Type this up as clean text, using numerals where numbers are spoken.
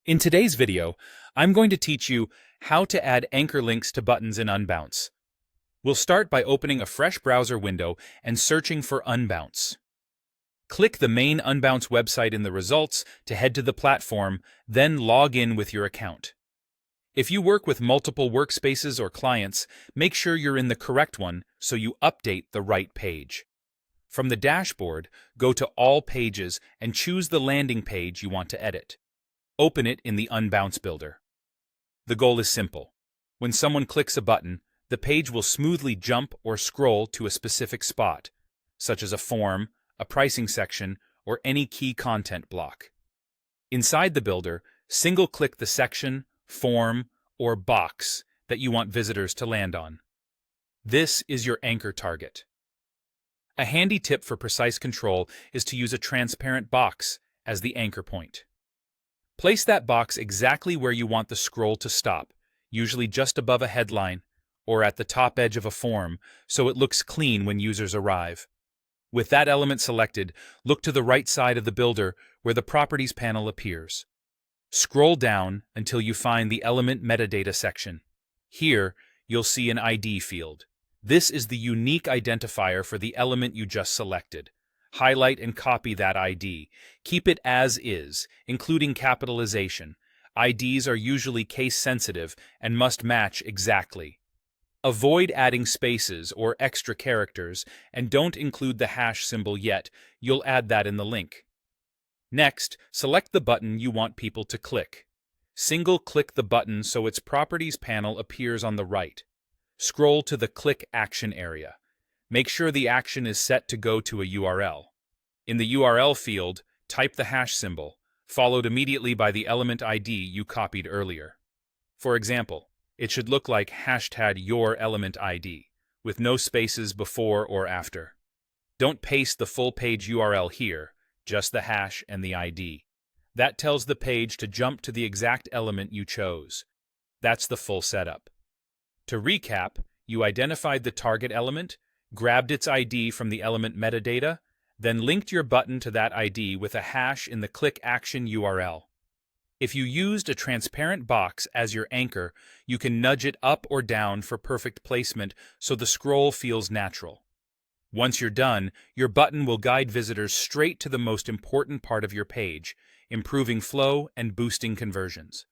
In today's video, I'm going to teach you how to add anchor links to buttons in Unbounce. We'll start by opening a fresh browser window and searching for Unbounce. Click the main Unbounce website in the results to head to the platform, then log in with your account. If you work with multiple workspaces or clients, make sure you're in the correct one so you update the right page. From the dashboard, go to All Pages and choose the landing page you want to edit. Open it in the Unbounce Builder. The goal is simple. When someone clicks a button, the page will smoothly jump or scroll to a specific spot, such as a form, a pricing section, or any key content block. Inside the builder, single-click the section, form, or box that you want visitors to land on. This is your anchor target. A handy tip for precise control is to use a transparent box as the anchor point. Place that box exactly where you want the scroll to stop, usually just above a headline or at the top edge of a form, so it looks clean when users arrive. With that element selected, look to the right side of the builder where the Properties panel appears. Scroll down until you find the Element Metadata section. Here, you'll see an ID field. This is the unique identifier for the element you just selected. Highlight and copy that ID. Keep it as is, including capitalization. IDs are usually case-sensitive and must match exactly. Avoid adding spaces or extra characters, and don't include the hash symbol yet. You'll add that in the link. Next, select the button you want people to click. Single-click the button so its Properties panel appears on the right. Scroll to the Click Action area. Make sure the action is set to go to a URL. In the URL field, type the hash symbol, followed immediately by the element ID you copied earlier. For example, it should look like #YourElementID, with no spaces before or after. Don't paste the full page URL here, just the hash and the ID. That tells the page to jump to the exact element you chose. That's the full setup. To recap, you identified the target element, grabbed its ID from the element metadata, then linked your button to that ID with a hash in the Click Action URL. If you used a transparent box as your anchor, you can nudge it up or down for perfect placement so the scroll feels natural. Once you're done, your button will guide visitors straight to the most important part of your page, improving flow and boosting conversions.